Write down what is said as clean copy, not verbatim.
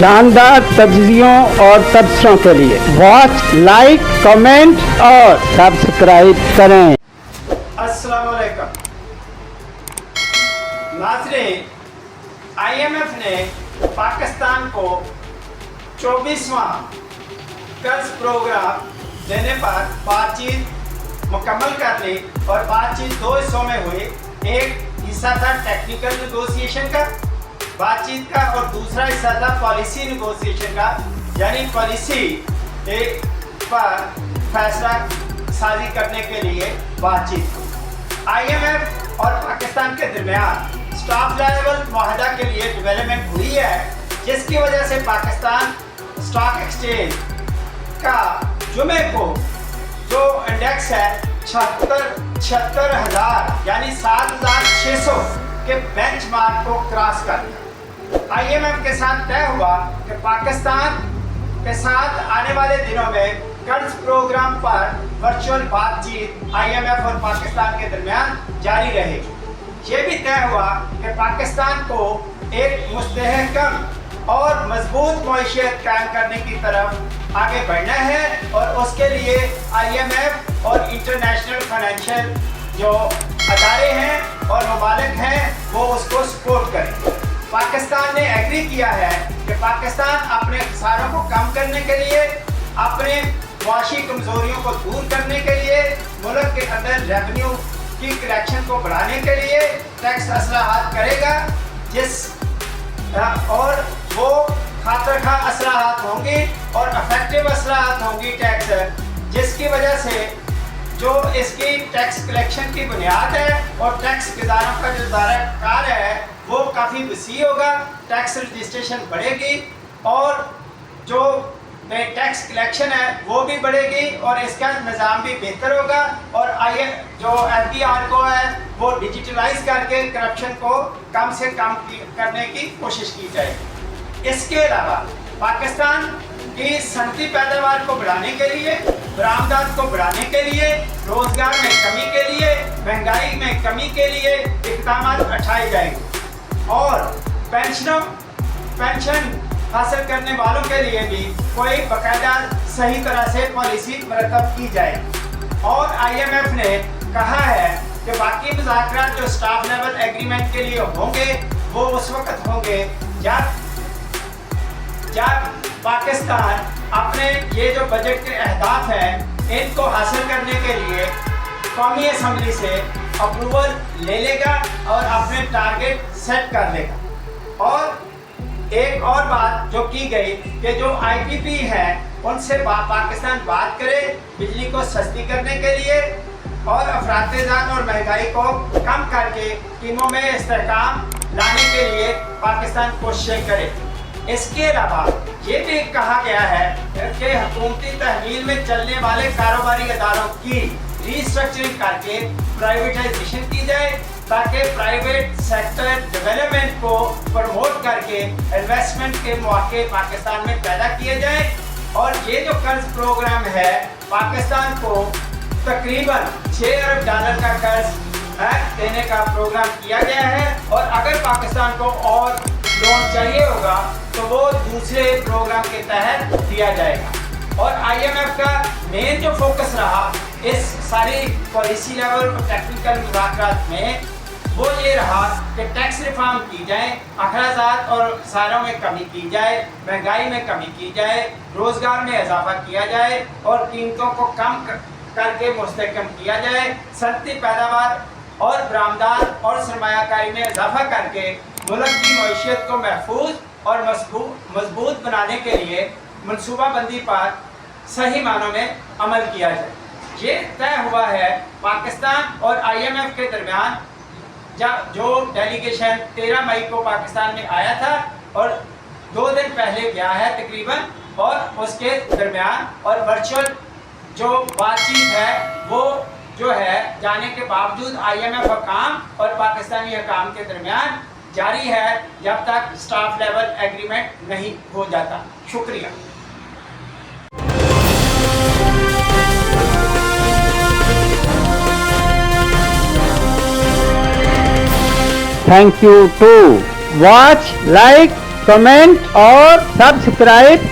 जानदार तजजियों और तबसरों के लिए वॉच, लाइक, कमेंट और सब्सक्राइब करें। अस्सलाम वालेकुम नाज़रीन, IMF ने पाकिस्तान को 24वां कर्ज प्रोग्राम देने पर बातचीत मुकम्मल कर ली और बातचीत दो हिस्सों में हुई। एक हिस्सा था टेक्निकल नेगोशिएशन का बातचीत का और दूसरा हिस्सा था पॉलिसी नेगोशिएशन का, यानी पॉलिसी पर फैसला साजी करने के लिए बातचीत। IMF और पाकिस्तान के दरमियान स्टॉक लेवल मुआहदा के लिए डेवलपमेंट हुई है, जिसकी वजह से पाकिस्तान स्टॉक एक्सचेंज का जुमे को जो इंडेक्स है 76,000 यानी 7,600 के बेंचमार्क को क्रॉस कर दिया। IMF के साथ तय हुआ कि पाकिस्तान के साथ आने वाले दिनों में कर्ज प्रोग्राम पर वर्चुअल बातचीत IMF और पाकिस्तान के दरमियान जारी रहेगी। ये भी तय हुआ कि पाकिस्तान को एक मुस्तहकम और मजबूत मईशत कायम करने की तरफ आगे बढ़ना है और उसके लिए IMF और इंटरनेशनल फाइनेंशियल जो अदारे हैं और ममालिक हैं वो उसको सपोर्ट करें। पाकिस्तान ने एग्री किया है कि पाकिस्तान अपने खसारों को कम करने के लिए, अपने मुआशी कमजोरियों को दूर करने के लिए, मुल्क के अंदर रेवेन्यू की कलेक्शन को बढ़ाने के लिए टैक्स असलाहत करेगा, और वो खातरखा असलाहत होंगी और इफेक्टिव असलाहत होंगी टैक्स, जिसकी वजह से जो इसकी टैक्स कलेक्शन की बुनियाद है और टैक्स गुजारों का जो दायरा कार है वो काफ़ी वसी होगा, टैक्स रजिस्ट्रेशन बढ़ेगी और जो टैक्स कलेक्शन है वो भी बढ़ेगी और इसका निज़ाम भी बेहतर होगा और जो FDR को है वो डिजिटलाइज करके करप्शन को कम से कम करने की कोशिश की जाएगी। इसके अलावा पाकिस्तान की सनती पैदावार को बढ़ाने के लिए, बरामदात को बढ़ाने के लिए, रोजगार में कमी के लिए, महंगाई में कमी के लिए इक़दाम उठाए जाएंगे और पेंशन हासिल करने वालों के लिए भी कोई बाकायदा सही तरह से पॉलिसी मरतब की जाए। और IMF ने कहा है कि बाकी मुज़ाकरात जो स्टाफ लेवल एग्रीमेंट के लिए होंगे वो उस वक्त होंगे जब पाकिस्तान अपने ये जो बजट के अहदाफ हैं इनको हासिल करने के लिए कौमी असम्बली से अप्रूवल ले लेगा और अपने टारगेट सेट कर लेगा। और एक और बात जो की गई कि जो IPP है उनसे पाकिस्तान बात करे बिजली को सस्ती करने के लिए और अफरात-ए-जात और महंगाई को कम करके कीमों में इस्तेहकाम लाने के लिए पाकिस्तान कोशिशें करे। इसके अलावा ये भी कहा गया है कि हुकूमती तहवील में चलने वाले कारोबारी अदारों की रीस्ट्रक्चरिंग करके प्राइवेटाइजेशन की जाए ताकि प्राइवेट सेक्टर डेवलपमेंट को प्रमोट करके इन्वेस्टमेंट के मौके पाकिस्तान में पैदा किए जाए। और ये जो कर्ज प्रोग्राम है पाकिस्तान को तकरीबन $6 अरब का कर्ज देने का प्रोग्राम किया गया है और अगर पाकिस्तान को और लोन चाहिए होगा तो वो दूसरे प्रोग्राम के तहत दिया जाएगा। और IMF का मेन जो फोकस रहा इस सारी पॉलिसी लेवल और टेक्निकल मुज़ाकरात में वो ये रहा कि टैक्स रिफॉर्म की जाए, अखराजात और खसारों में कमी की जाए, महंगाई में कमी की जाए, रोज़गार में इजाफा किया जाए और कीमतों को कम करके मुस्तहकम किया जाए, सनती पैदावार और बरामदात और सरमायाकारी में इजाफा करके मुल्क की मईशत को महफूज और मजबूत बनाने के लिए मनसूबाबंदी पर सही मानों में अमल किया जाए। ये तय हुआ है पाकिस्तान और IMF के दरमियान जो डेलीगेशन 13 मई को पाकिस्तान में आया था और 2 दिन पहले गया है तकरीबन, और उसके दरमियान और वर्चुअल जो बातचीत है वो जो है जाने के बावजूद IMF हकाम और पाकिस्तानी हकाम के दरमियान जारी है जब तक स्टाफ लेवल एग्रीमेंट नहीं हो जाता। शुक्रिया। Thank you to watch, like, comment और सब्सक्राइब